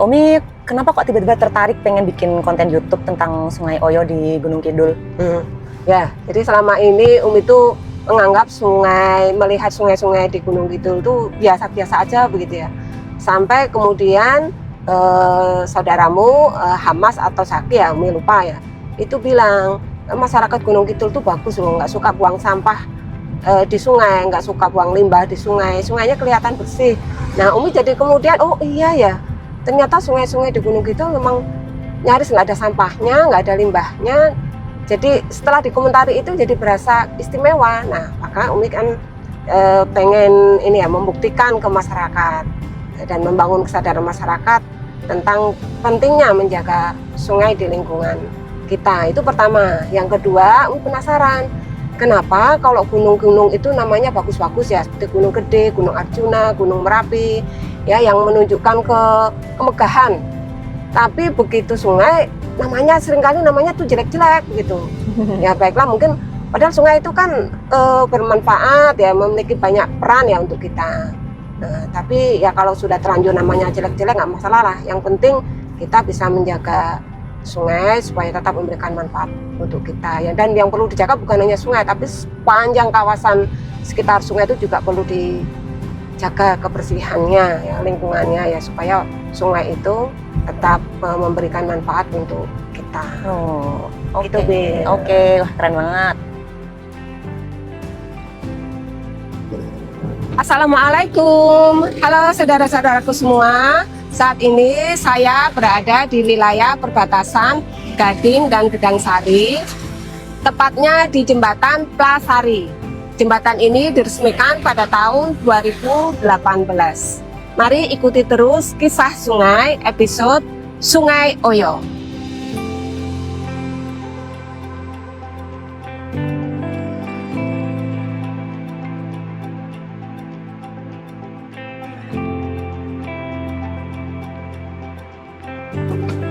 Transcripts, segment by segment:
Umi kenapa kok tiba-tiba tertarik pengen bikin konten YouTube tentang Sungai Oyo di Gunung Kidul? Ya, jadi selama ini Umi tuh menganggap melihat sungai-sungai di Gunung Kidul itu biasa-biasa aja begitu ya. Sampai kemudian saudaramu Hamas atau Saki ya, Umi lupa ya, itu bilang masyarakat Gunung Kidul tuh bagus loh, nggak suka buang sampah di sungai, nggak suka buang limbah di sungai, sungainya kelihatan bersih. Nah, Umi jadi kemudian, oh iya ya, ternyata sungai-sungai di Gunung Kidul memang nyaris nggak ada sampahnya, nggak ada limbahnya. Jadi setelah dikomentari itu jadi berasa istimewa. Nah, maka Umi kan pengen ini ya, membuktikan ke masyarakat dan membangun kesadaran masyarakat tentang pentingnya menjaga sungai di lingkungan kita. Itu pertama. Yang kedua, Umi penasaran kenapa kalau gunung-gunung itu namanya bagus-bagus ya, seperti Gunung Gede, Gunung Arjuna, Gunung Merapi ya, yang menunjukkan kemegahan. Tapi begitu sungai namanya seringkali namanya tuh jelek-jelek gitu. Ya baiklah, mungkin padahal sungai itu kan bermanfaat ya, memiliki banyak peran ya untuk kita. Nah, tapi ya kalau sudah terlanjur namanya jelek-jelek nggak masalah lah. Yang penting kita bisa menjaga sungai supaya tetap memberikan manfaat untuk kita ya. Dan yang perlu dijaga bukan hanya sungai, tapi sepanjang kawasan sekitar sungai itu juga perlu dijaga kebersihannya ya, lingkungannya ya, supaya sungai itu tetap memberikan manfaat untuk kita. Oh, oke. Itu Oke, wah keren banget. Assalamualaikum, halo saudara-saudaraku semua. Saat ini saya berada di wilayah perbatasan Gading dan Gedangsari, tepatnya di Jembatan Plasari. Jembatan ini diresmikan pada tahun 2018. Mari ikuti terus kisah sungai episode Sungai Oyo.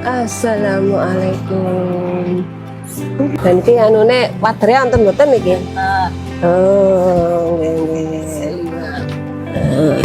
Assalamualaikum. Dan iki anune wadere wonten mboten iki? Oh, nggih.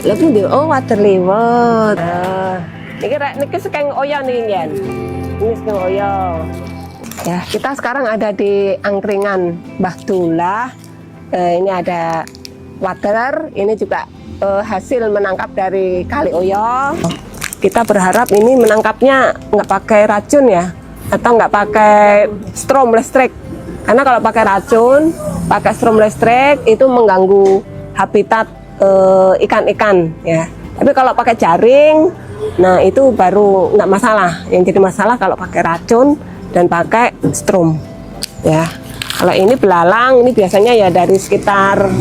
Lha pundi? Oh, water liwet. Niki sekeng Oyo niki ngen. Ini sekeng Oyo. Ya, kita sekarang ada di angkringan Mbah Dullah. Ini ada water, ini juga hasil menangkap dari Kali Oyo. Kita berharap ini menangkapnya nggak pakai racun ya, atau nggak pakai strom listrik. Karena kalau pakai racun, pakai strom listrik itu mengganggu habitat ikan-ikan ya. Tapi kalau pakai jaring, nah itu baru nggak masalah. Yang jadi masalah kalau pakai racun dan pakai strom ya. Kalau ini belalang, ini biasanya ya dari sekitar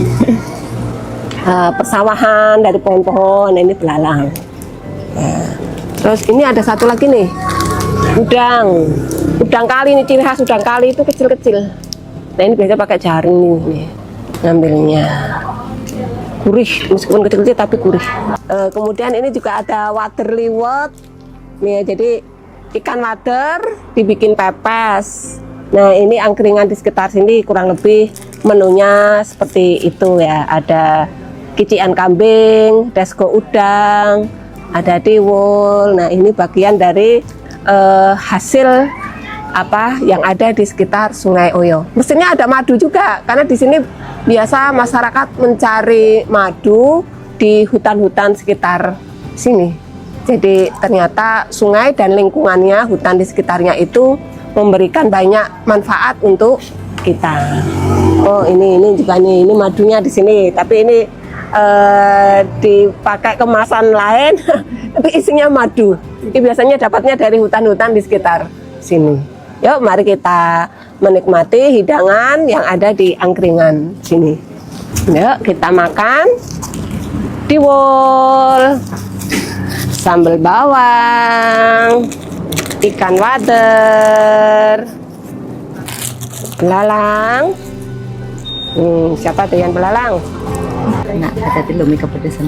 persawahan, dari pohon-pohon. Ini belalang. Ya. Terus ini ada satu lagi nih, udang kali, ini ciri khas udang kali itu kecil-kecil. Nah ini biasanya pakai jaring nih ngambilnya. Gurih, meskipun kecil-kecil tapi gurih. Kemudian ini juga ada water liwet nih, jadi ikan water dibikin pepes. Nah ini angkringan di sekitar sini kurang lebih menunya seperti itu ya. Ada kician kambing, desko udang, ada tiwul. Nah ini bagian dari hasil apa yang ada di sekitar Sungai Oyo. Mestinya ada madu juga, karena di sini biasa masyarakat mencari madu di hutan-hutan sekitar sini. Jadi ternyata sungai dan lingkungannya, hutan di sekitarnya itu memberikan banyak manfaat untuk kita. Oh ini juga nih, ini madunya di sini, tapi ini dipakai kemasan lain tapi isinya madu. Ini biasanya dapatnya dari hutan-hutan di sekitar sini. Yuk mari kita menikmati hidangan yang ada di angkringan sini. Yuk kita makan tiwul, sambal bawang, ikan wader, belalang. Siapa tuh yang belalang? Nak, hati-hati loh, mie kepedesan.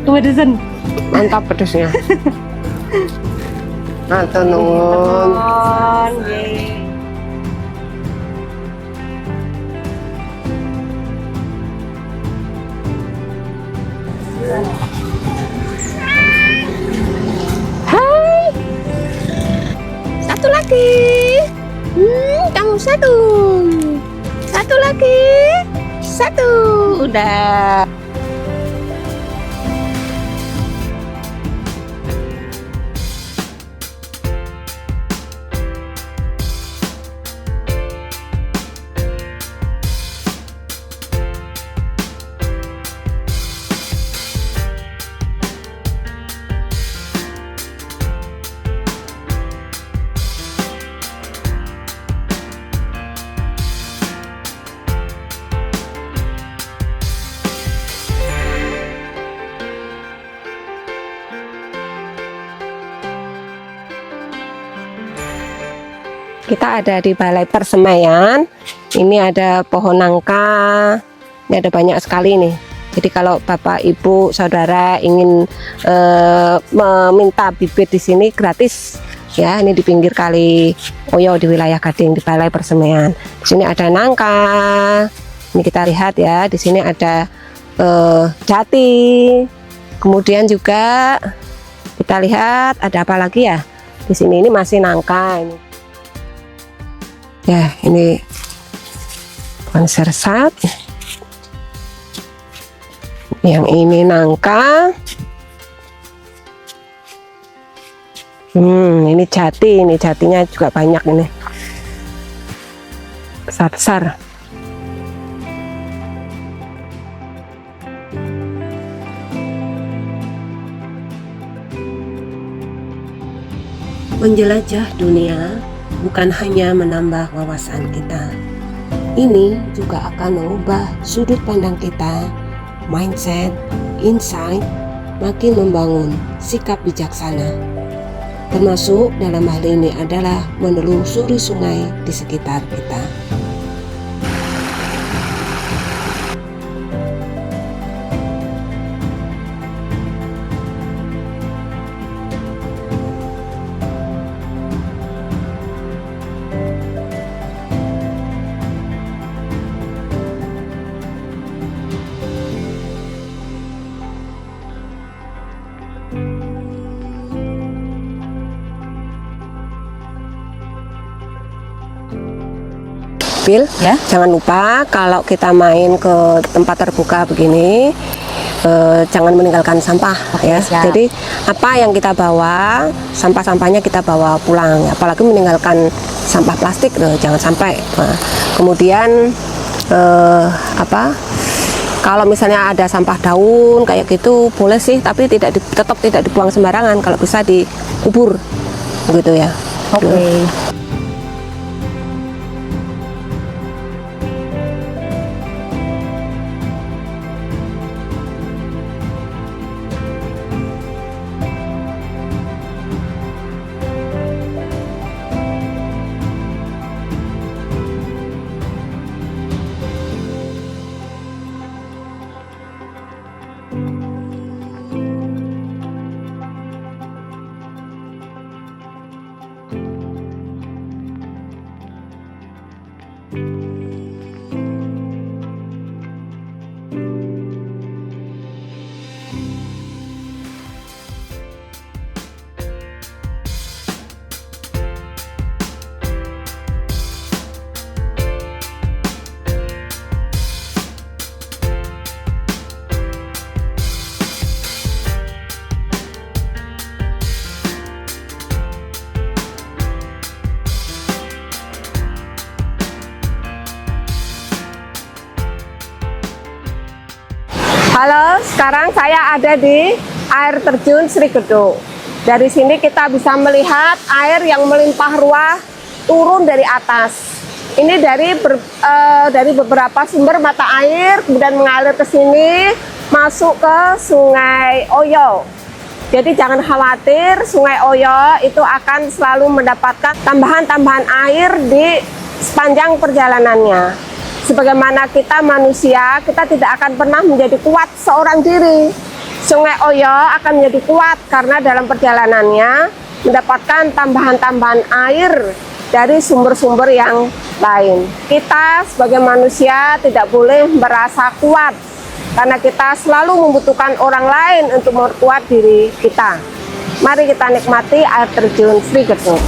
Kepedesan. Mantap pedesnya. Matur nuwun. lagi. Kamu satu. Satu lagi. Satu. Udah. Kita ada di Balai Persemaian. Ini ada pohon nangka. Ini ada banyak sekali nih. Jadi kalau Bapak, Ibu, Saudara ingin meminta bibit di sini gratis ya. Ini di pinggir Kali Oyo di wilayah Gading di Balai Persemaian. Di sini ada nangka. Ini kita lihat ya. Di sini ada jati. Kemudian juga kita lihat ada apa lagi ya? Di sini ini masih nangka ini. Ya, ini pohon sersat. Yang ini nangka. Ini jati, ini jatinya juga banyak ini. Besar-besar. Menjelajah dunia bukan hanya menambah wawasan kita, ini juga akan mengubah sudut pandang kita, mindset, insight, makin membangun sikap bijaksana. Termasuk dalam hal ini adalah menelusuri sungai di sekitar kita. Ya. Jangan lupa kalau kita main ke tempat terbuka begini, jangan meninggalkan sampah. Oke, ya. siap. Jadi apa yang kita bawa, sampah-sampahnya kita bawa pulang. Apalagi meninggalkan sampah plastik, jangan sampai. Nah, kemudian kalau misalnya ada sampah daun kayak gitu boleh sih, tapi tetap tidak dibuang sembarangan. Kalau bisa dikubur, gitu ya. Oke. Halo, sekarang saya ada di air terjun Sri Gedung. Dari sini kita bisa melihat air yang melimpah ruah turun dari atas. Ini dari beberapa sumber mata air, kemudian mengalir ke sini, masuk ke Sungai Oyo. Jadi jangan khawatir, Sungai Oyo itu akan selalu mendapatkan tambahan-tambahan air di sepanjang perjalanannya. Sebagaimana kita manusia, kita tidak akan pernah menjadi kuat seorang diri. Sungai Oyo akan menjadi kuat karena dalam perjalanannya mendapatkan tambahan-tambahan air dari sumber-sumber yang lain. Kita sebagai manusia tidak boleh merasa kuat karena kita selalu membutuhkan orang lain untuk memperkuat diri kita. Mari kita nikmati air terjun Sri Gedung.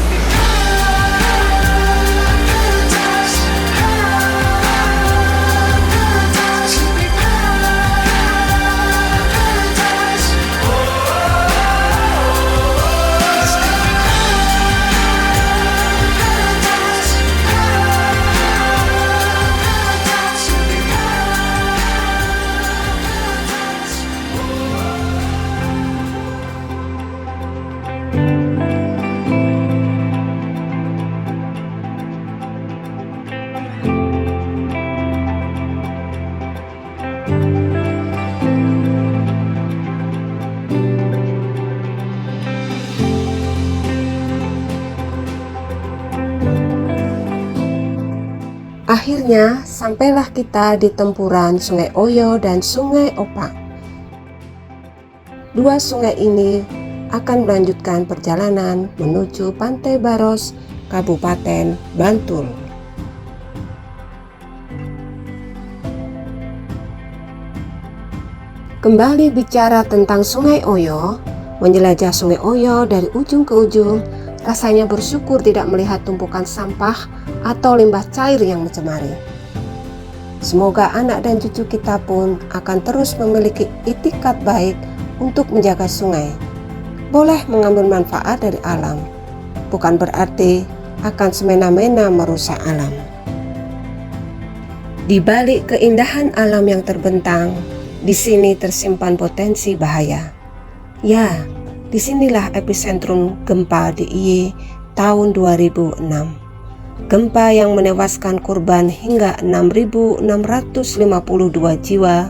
Akhirnya sampailah kita di tempuran Sungai Oyo dan Sungai Opak. Dua sungai ini akan melanjutkan perjalanan menuju Pantai Baros, Kabupaten Bantul. Kembali bicara tentang Sungai Oyo, menjelajah Sungai Oyo dari ujung ke ujung, rasanya bersyukur tidak melihat tumpukan sampah atau limbah cair yang mencemari. Semoga anak dan cucu kita pun akan terus memiliki itikat baik untuk menjaga sungai. Boleh mengambil manfaat dari alam, bukan berarti akan semena-mena merusak alam. Di balik keindahan alam yang terbentang, di sini tersimpan potensi bahaya. Ya, disinilah epicentrum gempa di IE tahun 2006. Gempa yang menewaskan korban hingga 6.652 jiwa,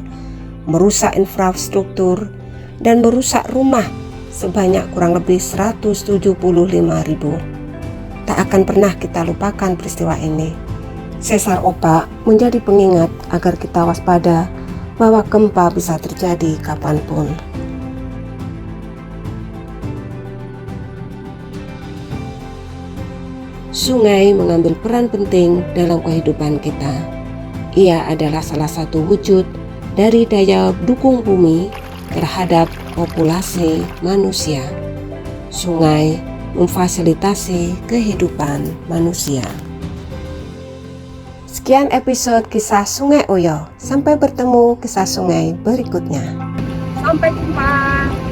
merusak infrastruktur, dan merusak rumah sebanyak kurang lebih 175.000. Tak akan pernah kita lupakan peristiwa ini. Sesar Opak menjadi pengingat agar kita waspada bahwa gempa bisa terjadi kapanpun. Sungai mengambil peran penting dalam kehidupan kita. Ia adalah salah satu wujud dari daya dukung bumi terhadap populasi manusia. Sungai memfasilitasi kehidupan manusia. Sekian episode kisah Sungai Oyo. Sampai bertemu kisah sungai berikutnya. Sampai jumpa.